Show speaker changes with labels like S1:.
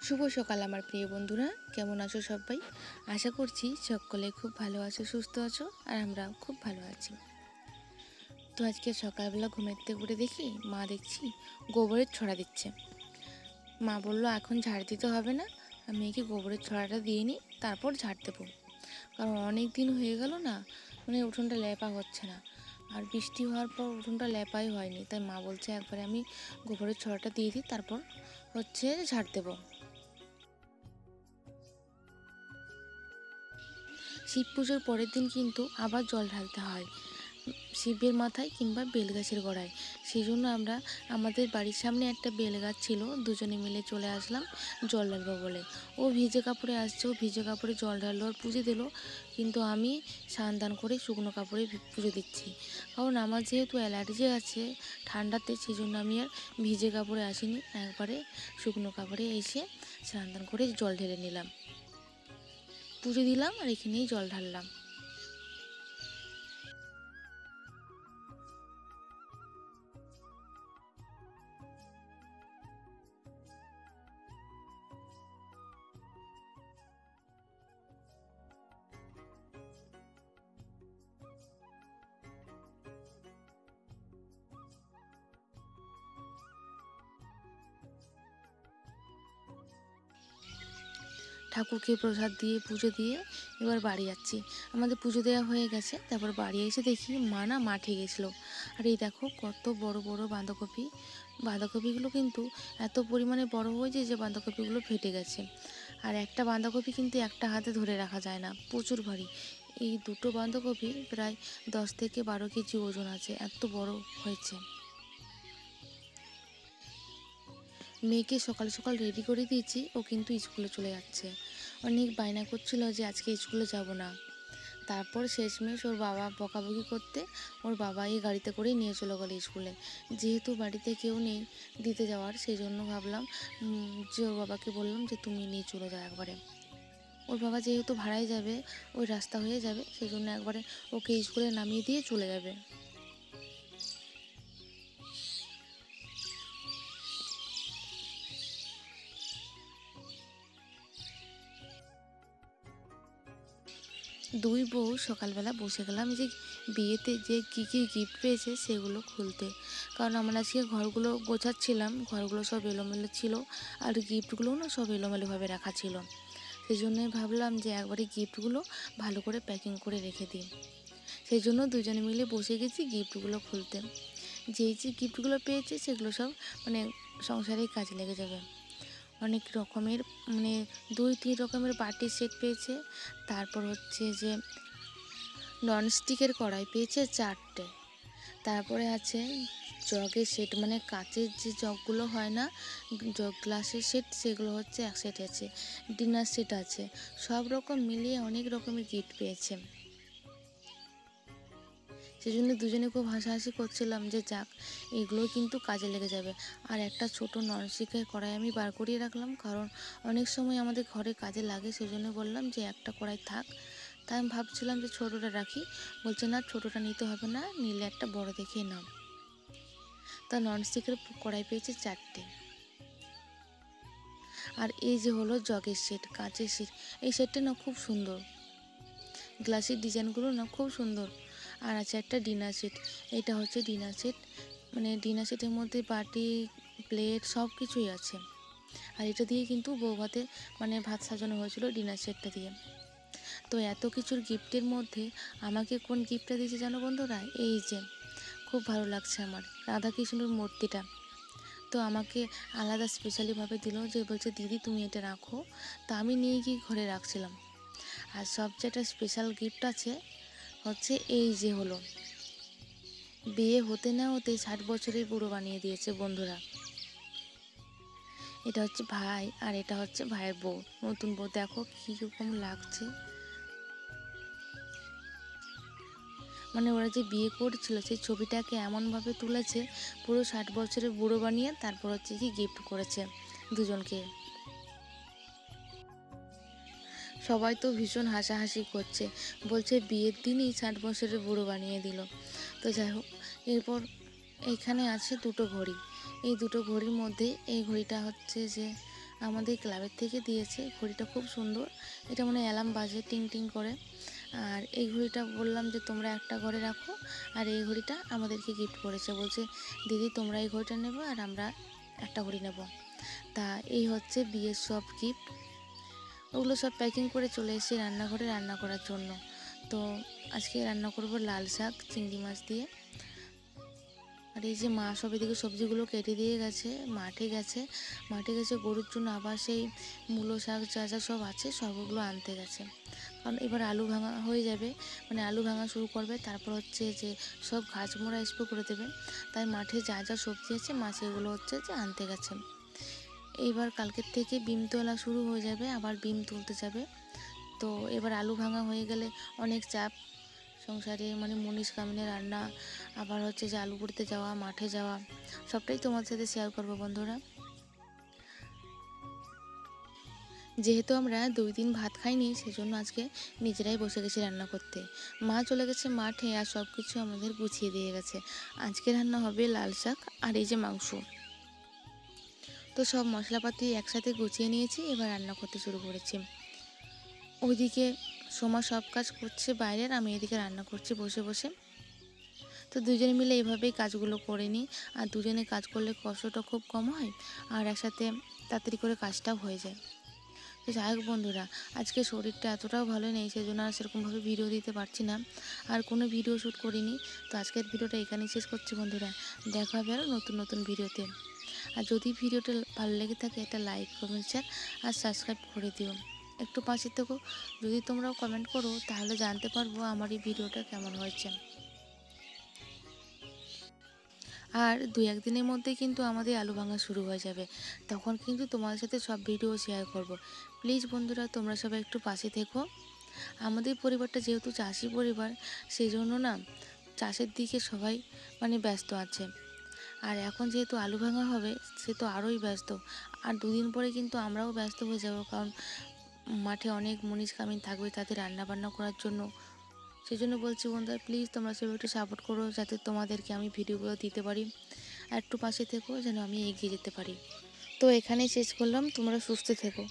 S1: শুভ সকাল আমার প্রিয় বন্ধুরা, কেমন আছো সবাই? আশা করছি সকলে খুব ভালো আছো, সুস্থ আছো, আর আমরাও খুব ভালো আছি। তো আজকে সকালবেলা ঘুমের থেকে উঠে দেখি মা দেখছি গোবরের ছড়া দিচ্ছে। মা বলল এখন ঝাড় দিতে হবে না, আমি কি গোবরের ছড়াটা দিয়ে নিই, তারপর ঝাড় দেবো। কারণ অনেক দিন হয়ে গেল না, উঠোনটা লেপা হচ্ছে না। আর বৃষ্টি হওয়ার পর উঠোনটা লেপাই হয়নি, তাই মা বলছে একবারে আমি গোবরের ছড়াটা দিয়ে দিই, তারপর ঝাড় দেবো। শিব পুজোর পরের দিন কিন্তু আবার জল ঢালতে হয় শিবের মাথায় কিংবা বেলগাছের গোড়ায়। সেই জন্য আমরা আমাদের বাড়ির সামনে একটা বেলগাছ ছিল, দুজনে মিলে চলে আসলাম জল ঢালবো বলে। ও ভিজে কাপড়ে আসছে, ও ভিজে কাপড়ে জল ঢাললো আর পুজো দিল, কিন্তু আমি স্নান দান করে শুকনো কাপড়ে পুজো দিচ্ছি। কারণ আমার যেহেতু অ্যালার্জি আছে ঠান্ডাতে, সেই জন্য আমি আর ভিজে কাপড়ে আসিনি, একবারে শুকনো কাপড়ে এসে স্নান দান করে জল ঢেলে নিলাম, পুজো দিলাম আর এখানেই জল ঢাললাম। ঠাকুরকে প্রসাদ দিয়ে পুজো দিয়ে এবার বাড়ি যাচ্ছি। আমাদের পুজো দেওয়া হয়ে গেছে, তারপর বাড়ি এসে দেখি মা না মাঠে গেছিলো। আর এই দেখো কত বড় বড় বাঁধাকপি, বাঁধাকপিগুলো কিন্তু এত পরিমাণে বড় হয়েছে যে বাঁধাকপিগুলো ফেটে গেছে। আর একটা বাঁধাকপি কিন্তু একটা হাতে ধরে রাখা যায় না, প্রচুর ভারী। এই দুটো বাঁধাকপি প্রায় 10 থেকে 12 কেজি ওজন আছে, এত বড় হয়েছে। মেয়েকে সকাল সকাল রেডি করে দিয়েছি, ও কিন্তু স্কুলে চলে যাচ্ছে। অনেক বায়না করছিল যে আজকে স্কুলে যাব না। তারপর শেষমেশ ওর বাবা বকাবকি করতে ওর বাবা এই গাড়িতে করেই নিয়ে চলে গেল স্কুলে। যেহেতু বাড়িতে কেউ নেই দিতে যাওয়ার, সেই জন্য ভাবলাম যে ওর বাবাকে বললাম যে তুমি নিয়ে চলে যাও একবারে। ওর বাবা যেহেতু ভাড়ায় যাবে, ওই রাস্তা হয়ে যাবে, সেই জন্য একবারে ওকে স্কুলে নামিয়ে দিয়ে চলে যাবে। দুই বউ সকালবেলা বসে গেলাম যে বিয়েতে যে কী কী গিফট পেয়েছে সেগুলো খুলতে। কারণ আমরা আজকে ঘরগুলো গোছাচ্ছিলাম, ঘরগুলো সব এলোমেলো ছিল, আর গিফটগুলোও না সব এলোমেলোভাবে রাখা ছিল। সেই জন্যই ভাবলাম যে একবারে গিফটগুলো ভালো করে প্যাকিং করে রেখে দিই। সেই জন্য দুজনে মিলে বসে গেছি গিফটগুলো খুলতে। যেই যে গিফটগুলো পেয়েছে সেগুলো সব সংসারেই কাজে লেগে যাবে। অনেক রকমের 2-3 রকমের বাটির সেট পেয়েছে। তারপর যে ননস্টিকের কড়াই পেয়েছে 4টে। তারপরে আছে জগের সেট, কাচের যে জগগুলো হয় না, জগ গ্লাসের সেট, সেগুলো এক সেট আছে। ডিনার সেট আছে। সব রকম মিলিয়ে অনেক রকমের গিফট পেয়েছে। সেই জন্য দুজনে খুব হাসাহাসি করছিলাম যে যাক, এগুলোই কিন্তু কাজে লেগে যাবে। আর একটা ছোট ননস্টিকের কড়াই আমি বার করিয়ে রাখলাম, কারণ অনেক সময় আমাদের ঘরে কাজে লাগে, সেই জন্য বললাম যে একটা কড়াই থাক। তাই আমি ভাবছিলাম যে ছোটোটা রাখি, বলছে না ছোটোটা নিতে হবে না, নিলে একটা বড় দেখে নাও। তা ননস্টিকের কড়াই পেয়েছে 4টে। আর এই যে হলো জগের সেট, কাঁচের সেট। এই সেটটা না খুব সুন্দর, গ্লাসের ডিজাইনগুলো না খুব সুন্দর। আর আছে একটা ডিনার সেট, এটা হচ্ছে ডিনার সেট, ডিনার সেটের মধ্যে বাটি, প্লেট সব কিছুই আছে। আর এটা দিয়ে কিন্তু বৌভাতে ভাত সাজানো হয়েছিল ডিনার সেটটা দিয়ে। তো এত কিছুর গিফটের মধ্যে আমাকে কোন গিফটটা দিয়েছে জানো বন্ধুরা? এই যে খুব ভালো লাগছে আমার রাধাকৃষ্ণের মূর্তিটা। তো আমাকে আলাদা স্পেশালিভাবে দিল, যে বলছে দিদি তুমি এটা রাখো। তা আমি নিয়ে গিয়ে ঘরে রাখছিলাম। আর সবচেয়ে একটা স্পেশাল গিফট আছে, এই যে হলো বিয়ে হতে না হতে 60 বছরের বুড়ো বানিয়ে দিয়েছে বন্ধুরা। এটা হচ্ছে ভাই, আর এটা হচ্ছে ভাইয়ের বউ, নতুন বউ। দেখো কীরকম লাগছে, ওরা যে বিয়ে করছিল সেই ছবিটাকে এমনভাবে তুলেছে পুরো 60 বছরের বুড়ো বানিয়ে, তারপর কি গিফট করেছে দুজনকে। সবাই তো ভীষণ হাসাহাসি করছে, বলছে বিয়ের দিনই 60 বছরের বুড়ো বানিয়ে দিল। তো যাই হোক, এরপর এইখানে আছে দুটো ঘড়ি। এই দুটো ঘড়ির মধ্যে এই ঘড়িটা যে আমাদের ক্লাবের থেকে দিয়েছে। ঘড়িটা খুব সুন্দর, এটা মানে অ্যালার্ম বাজে টিং টিং করে। আর এই ঘড়িটা বললাম যে তোমরা একটা ঘরে রাখো, আর এই ঘড়িটা আমাদেরকে গিফট করেছে, বলছে দিদি তোমরা এই ঘড়িটা নেবে আর আমরা একটা ঘড়ি নেব। তা এই হচ্ছে বিয়ের সব গিফট। ওগুলো সব প্যাকিং করে চলে এসেছি রান্নাঘরে রান্না করার জন্য। তো আজকে রান্না করব লাল শাক চিংড়ি মাছ দিয়ে। আর এই যে মা সব এদিকে সবজিগুলো কেটে দিয়ে গেছে, মাঠে গেছে গরুর জন্য আবার সেই মূলো শাক যা যা সব আছে সবগুলো আনতে গেছে। কারণ এবার আলু ভাঙা হয়ে যাবে, মানে আলু ভাঙা শুরু করবে, তারপর হচ্ছে যে সব ঘাস মোড়া স্প্রে করে দেবে। তাই মাঠে যা যা সবজি আছে মা সেগুলো হচ্ছে যে আনতে গেছে। এইবার কালকের থেকে বিম তোলা শুরু হয়ে যাবে, আবার বিম তুলতে যাবে। তো এবার আলু ভাঙা হয়ে গেলে অনেক চাপ সংসারে, মানে মুনিশ কামিনে রান্না, আবার হচ্ছে যে আলু পুড়তে যাওয়া, মাঠে যাওয়া, সবটাই তোমার সাথে শেয়ার করবো বন্ধুরা। যেহেতু আমরা 2 দিন ভাত খাইনি, সেজন্য আজকে নিজেরাই বসে গেছি রান্না করতে। মা চলে গেছে মাঠে আর সব কিছু আমাদের গুছিয়ে দিয়ে গেছে। আজকে রান্না হবে লাল শাক আর এই যে মাংস। তো সব মশলাপাতি একসাথে গুছিয়ে নিয়েছি, এবার রান্না করতে শুরু করেছি। ওইদিকে সোমা সব কাজ করছে বাইরের, আমি এদিকে রান্না করছি বসে বসে। তো দুজনে মিলে এইভাবেই কাজগুলো করে নিই। আর দুজনে কাজ করলে কষ্টটা খুব কম হয়, আর একসাথে তাড়াতাড়ি করে কাজটাও হয়ে যায়। তো যাই হোক বন্ধুরা, আজকে শরীরটা এতটাও ভালো নেই, সেজন্য আর সেরকমভাবে ভিডিও দিতে পারছি না, আর কোনো ভিডিও শ্যুট করিনি। তো আজকের ভিডিওটা এখানেই শেষ করছি বন্ধুরা। দেখা হবে আরও নতুন নতুন ভিডিওতে। আর যদি ভিডিওটা ভালো লেগে থাকে একটা লাইক কমেন্ট শেয়ার আর সাবস্ক্রাইব করে দিও। একটু পাশে থেকো, যদি তোমরাও কমেন্ট করো তাহলে জানতে পারবো আমার এই ভিডিওটা কেমন হয়েছে। আর 2-1 দিনের মধ্যে কিন্তু আমাদের আলু ভাঙা শুরু হয়ে যাবে, তখন কিন্তু তোমাদের সাথে সব ভিডিও শেয়ার করব। প্লিজ বন্ধুরা তোমরা সবাই একটু পাশে থেকো। আমাদের পরিবারটা যেহেতু চাষি পরিবার, সেই জন্য না চাষের দিকে সবাই মানে ব্যস্ত আছে। আর এখন যেহেতু আলু ভাঙা হবে, সে তো আরোই ব্যস্ত। আর 2 দিন পরে কিন্তু আমরাও ব্যস্ত হয়ে যাব, কারণ মাঠে অনেক মুনিশ কামিন থাকবে তাদের রান্নাবান্না করার জন্য। সেই জন্য বলছি বন্ধুরা প্লিজ তোমরা সবাই একটু সাপোর্ট করো, যাতে তোমাদেরকে আমি ভিডিওগুলো দিতে পারি। আর একটু পাশে থেকো যেন আমি এগিয়ে যেতে পারি। তো এখানেই শেষ করলাম, তোমরা সুস্থ থেকো।